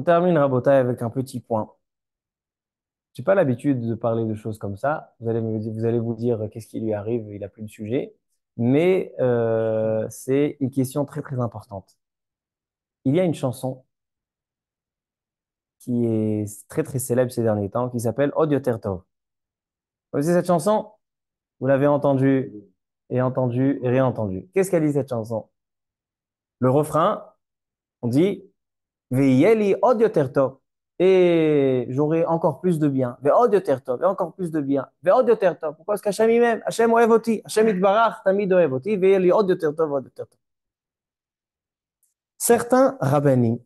On termine Rabotai avec un petit point. J'ai pas l'habitude de parler de choses comme ça. Vous allez vous dire qu'est-ce qui lui arrive, il a plus de sujet. Mais c'est une question très très importante. Il y a une chanson qui est très très célèbre ces derniers temps qui s'appelle Odio Tertov. Vous connaissez cette chanson? Vous l'avez entendue et réentendue. Qu'est-ce qu'elle dit cette chanson? Le refrain, on dit Veilleli Odio Tertov. Et j'aurai encore plus de bien. Ve Odio Tertov. Et encore plus de bien. Ve Odio Tertov. Pourquoi est-ce qu'Hachem il m'aime? Hachem oevoti. Hachem itbarach tamid oevoti. Veilleli Odio Tertov, Odio Tertov. Certains rabbinim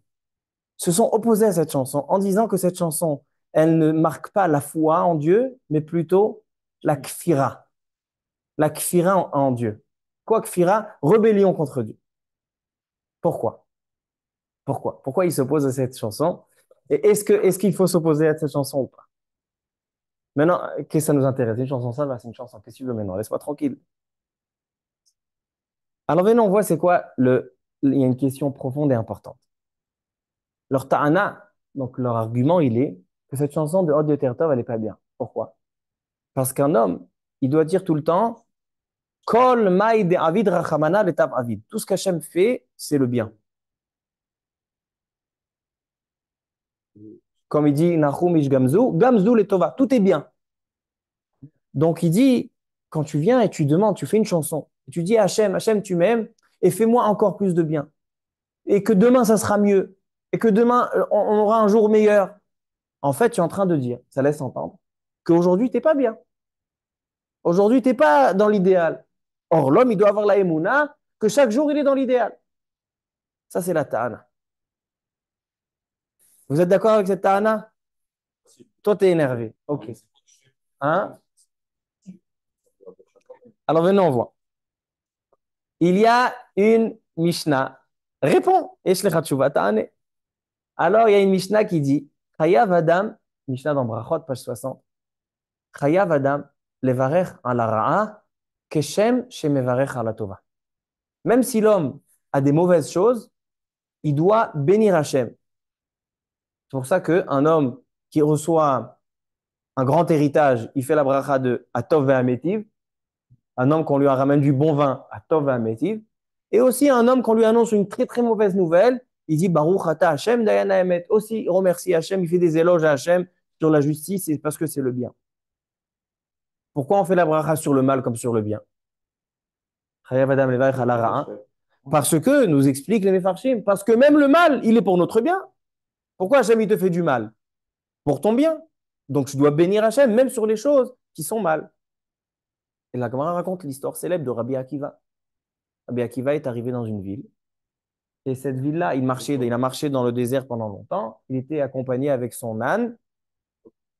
se sont opposés à cette chanson en disant que cette chanson, elle ne marque pas la foi en Dieu, mais plutôt la kfira. La kfira en Dieu. Quoi kfira? Rébellion contre Dieu. Pourquoi? Pourquoi ils s'opposent à cette chanson? Et est-ce qu'il faut s'opposer à cette chanson ou pas? Maintenant, qu'est-ce que ça nous intéresse? Une chanson, ça va, c'est une chanson. Qu'est-ce que tu veux maintenant? Laisse-moi tranquille. Alors, maintenant, on voit c'est quoi il y a une question profonde et importante. Leur ta'ana, donc leur argument, il est que cette chanson de Hod de Tertov, elle n'est pas bien. Pourquoi? Parce qu'un homme, il doit dire tout le temps Kol maï de avid rachamana letav avid. Tout ce qu'Hachem fait, c'est le bien. Comme il dit Nachum ish gamzu, gamzu letova. Tout est bien. Donc il dit, quand tu viens et tu demandes, tu fais une chanson, et tu dis à Hachem, Hachem, tu m'aimes, et fais-moi encore plus de bien. Et que demain, ça sera mieux. Et que demain, on aura un jour meilleur. En fait, tu es en train de dire, ça laisse entendre, qu'aujourd'hui, tu n'es pas bien. Aujourd'hui, tu n'es pas dans l'idéal. Or, l'homme, il doit avoir la émouna, que chaque jour, il est dans l'idéal. Ça, c'est la ta'ana. Vous êtes d'accord avec cette ta'ana? Toi, tu es énervé. OK. Hein? Alors, maintenant, on voit. Il y a une Mishnah. Réponds. Eshlecha tshuva ta'ane. Alors, il y a une Mishnah qui dit Chayav Adam, Mishnah dans Brachot, page 60, Chayav Adam, levarech ala ra'a, keshem shemevarech ala tova. Même si l'homme a des mauvaises choses, il doit bénir Hachem. C'est pour ça qu'un homme qui reçoit un grand héritage, il fait la bracha de Atov ve'ametiv. Un homme qu'on lui ramène du bon vin, Atov ve'ametiv. Et aussi un homme qu'on lui annonce une très très mauvaise nouvelle, il dit Baruch ata Hashem dayana emet. Aussi, il remercie Hashem, il fait des éloges à Hashem sur la justice, et parce que c'est le bien. Pourquoi on fait la bracha sur le mal comme sur le bien? Parce que, nous expliquent les Mefarshim, parce que même le mal, il est pour notre bien. Pourquoi Hashem, il te fait du mal? Pour ton bien. Donc, tu dois bénir Hashem, même sur les choses qui sont mal. Et la Gemara raconte l'histoire célèbre de Rabbi Akiva. Rabbi Akiva est arrivé dans une ville. Et cette ville-là, il a marché dans le désert pendant longtemps. Il était accompagné avec son âne,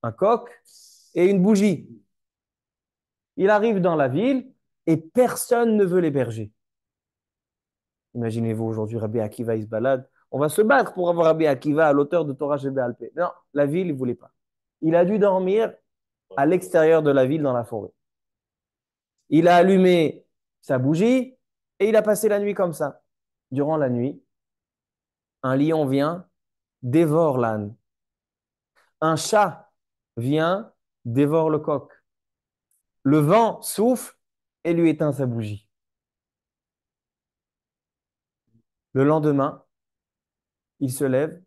un coq et une bougie. Il arrive dans la ville et personne ne veut l'héberger. Imaginez-vous aujourd'hui, Rabbi Akiva, il se balade. On va se battre pour avoir Rabbi Akiva à l'auteur de Torah Shebé Alpé. Non, la ville, il ne voulait pas. Il a dû dormir à l'extérieur de la ville, dans la forêt. Il a allumé sa bougie et il a passé la nuit comme ça. Durant la nuit, un lion vient, dévore l'âne. Un chat vient, dévore le coq. Le vent souffle et lui éteint sa bougie. Le lendemain, il se lève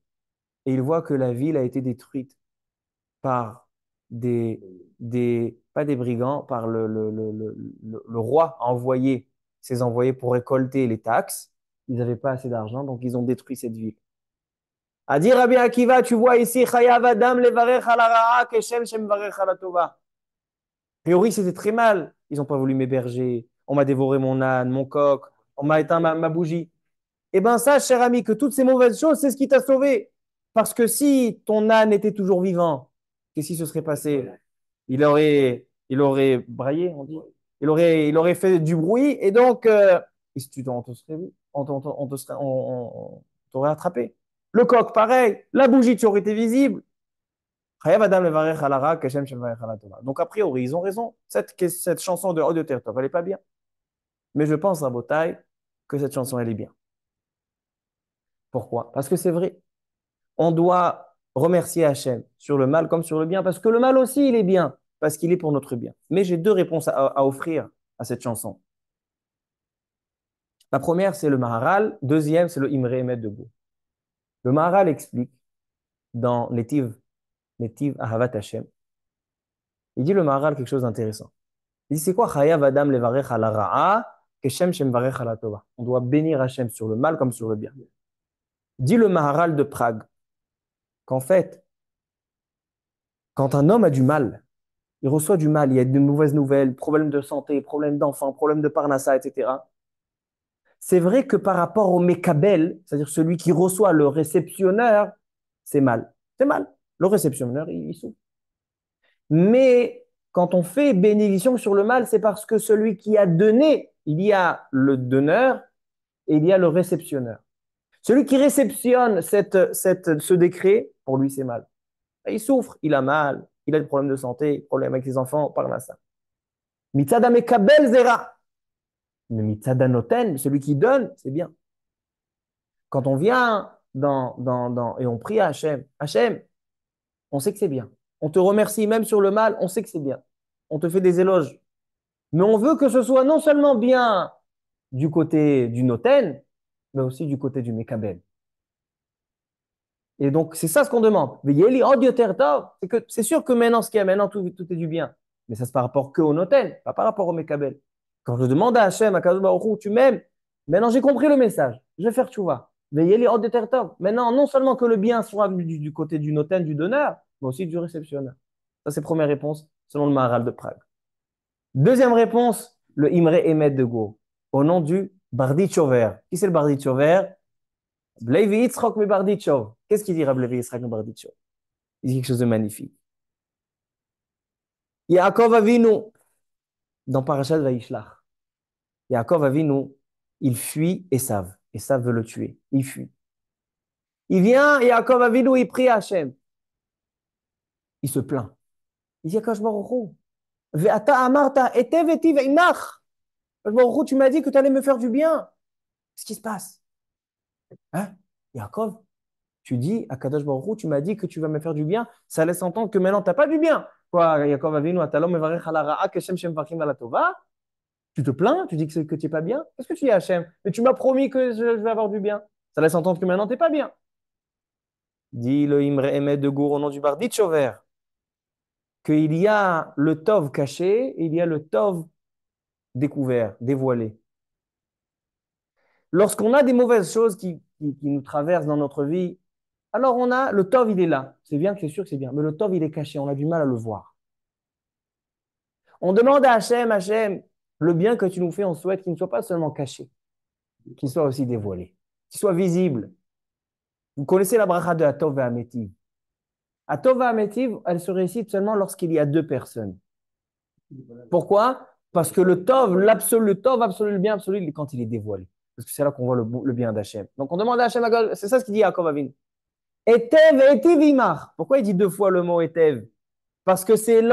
et il voit que la ville a été détruite par pas des brigands, par le roi a envoyé ses envoyés pour récolter les taxes. Ils n'avaient pas assez d'argent, donc ils ont détruit cette ville. A dit Rabbi Akiva, tu vois ici, Chayav Adam levarech ala ra'a keshem shemevarech ala tova. A priori, c'était très mal. Ils n'ont pas voulu m'héberger. On m'a dévoré mon âne, mon coq. On m'a éteint ma bougie. Eh bien, sache, cher ami, que toutes ces mauvaises choses, c'est ce qui t'a sauvé. Parce que si ton âne était toujours vivant, qu'est-ce qui se serait passé? Il aurait braillé, on dit. Il aurait fait du bruit. Et donc, et si on te serait vu, on t'aurait attrapé. Le coq, pareil. La bougie, tu aurais été visible. Donc, a priori, ils ont raison. Cette chanson de Od de Terre, elle n'est pas bien. Mais je pense, à Botaï, que cette chanson, elle est bien. Pourquoi? Parce que c'est vrai. on doit remercier Hachem sur le mal comme sur le bien, parce que le mal aussi, il est bien, parce qu'il est pour notre bien. Mais j'ai deux réponses à offrir à cette chanson. La première, c'est le Maharal. Deuxième, c'est le Imre Emet de Go. Le Maharal explique dans Netiv Ahavat Hashem. Il dit le Maharal quelque chose d'intéressant. Il dit c'est quoi Chayav Adam levarech ala ra'a keshem shem varech ala tova. On doit bénir Hashem sur le mal comme sur le bien. Dit le Maharal de Prague qu'en fait, quand un homme a du mal, il reçoit du mal, il y a de mauvaises nouvelles, problèmes de santé, problèmes d'enfants, problèmes de parnassa, etc. C'est vrai que par rapport au Mekabel, c'est-à-dire celui qui reçoit le réceptionneur, c'est mal. C'est mal. Le réceptionneur, il souffre. Mais quand on fait bénédiction sur le mal, c'est parce que celui qui a donné, il y a le donneur et il y a le réceptionneur. Celui qui réceptionne ce décret, pour lui, c'est mal. Il souffre, il a mal, il a des problèmes de santé, problèmes avec les enfants, par ça. Mitzada mekabel zera. Mais mitzada noten, celui qui donne, c'est bien. Quand on vient et on prie à Hachem, Hachem, on sait que c'est bien. On te remercie même sur le mal, on sait que c'est bien. On te fait des éloges. Mais on veut que ce soit non seulement bien du côté du noten, mais aussi du côté du mekabel. Et donc, c'est ça ce qu'on demande. C'est sûr que maintenant, ce qu'il y a maintenant, tout est du bien. Mais ça, c'est par rapport que au noten, pas par rapport au mekabel. Quand je demande à Hachem, à Kadosh Baruch Hu, tu m'aimes, maintenant j'ai compris le message. Je vais faire tchouva. Maintenant, non seulement que le bien soit du côté du noten, du donneur, mais aussi du réceptionneur. Ça, c'est première réponse selon le Maharal de Prague. Deuxième réponse, le Imre Emet de Go, au nom du Barditchover. Qui c'est le Barditchover? Bleivi Yitzchok mi Barditchov. Qu'est-ce qu'il dit Bleivi Yitzchok mi Barditchov? Il dit quelque chose de magnifique. Yaakov Avinu, dans Parashat Vaishlach. Yaakov Avinu, il fuit Esav. Esav veut le tuer. Il fuit. Il vient, Yaakov Avinu, il prie à Hachem. Il se plaint. Il dit Akash Baruch Hu, Ve'ata amarta etev etiv einach. Akash Baruch Hu, tu m'as dit que tu allais me faire du bien. Qu'est-ce qui se passe? Hein? Yaakov, tu dis à Kadosh Baruch Hu, tu m'as dit que tu vas me faire du bien. Ça laisse entendre que maintenant, tu n'as pas du bien. Quoi, Yaakov Avinu, atalom mevarech ala ra'a keshem shem vachim ala tova. Tu te plains, tu dis que tu n'es pas bien. Qu'est-ce que tu dis à Hachem? Mais tu m'as promis que je vais avoir du bien. Ça laisse entendre que maintenant, tu n'es pas bien. Dit le Imre Emet de Gour au nom du Barditchover, qu'il y a le Tov caché et il y a le Tov découvert, dévoilé. Lorsqu'on a des mauvaises choses qui nous traversent dans notre vie, alors on a le Tov, il est là. C'est bien, c'est sûr que c'est bien. Mais le Tov, il est caché. On a du mal à le voir. On demande à Hachem, Hachem, le bien que tu nous fais, on souhaite qu'il ne soit pas seulement caché, qu'il soit aussi dévoilé, qu'il soit visible. Vous connaissez la bracha de Atov et Ametiv. Atov et Ametiv, elle se récite seulement lorsqu'il y a deux personnes. Pourquoi? Parce que le Tov, l'absolu, le Tov absolu, le bien absolu, il est quand il est dévoilé. Parce que c'est là qu'on voit le bien d'Hachem. Donc on demande à Hachem, c'est ça ce qu'il dit à Yaakov Avinu. Etev, Etiv Imar. Pourquoi il dit deux fois le mot Etev? Parce que c'est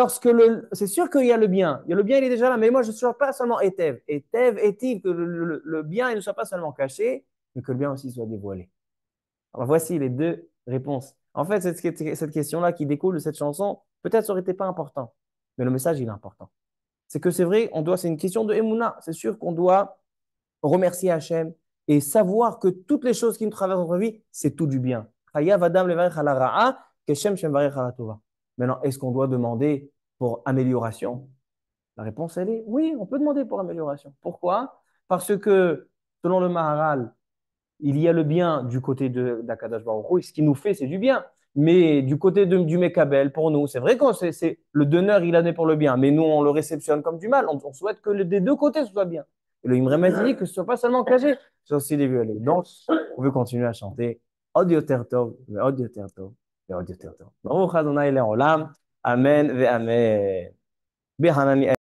sûr qu'il y a le bien. Il y a le bien, il est déjà là. Mais moi, je ne suis pas seulement Etev. Etev, Etiv, que le bien, il ne soit pas seulement caché, mais que le bien aussi soit dévoilé. Alors voici les deux réponses. En fait, cette question-là qui découle de cette chanson, peut-être ça aurait été pas important. Mais le message, il est important. C'est que c'est vrai, c'est une question de Emouna. C'est sûr qu'on doit remercier Hachem et savoir que toutes les choses qui nous traversent dans notre vie, c'est tout du bien. Maintenant, est-ce qu'on doit demander pour amélioration? La réponse, elle est oui, on peut demander pour amélioration. Pourquoi? Parce que, selon le Maharal, il y a le bien du côté d'Akadash Baruch Hu, et ce qu'il nous fait, c'est du bien. Mais du côté du Mekabel, pour nous, c'est vrai que c'est le donneur, il en est pour le bien, mais nous, on le réceptionne comme du mal. On souhaite que des deux côtés, ce soit bien. Et le Imremet dit que ce ne soit pas seulement caché, c'est aussi dévoilé. Donc, on veut continuer à chanter Od Yoter Tov, Od Yoter Tov, Od Yoter Tov. Baruch Adonai Le'olam, Amen ve Amen.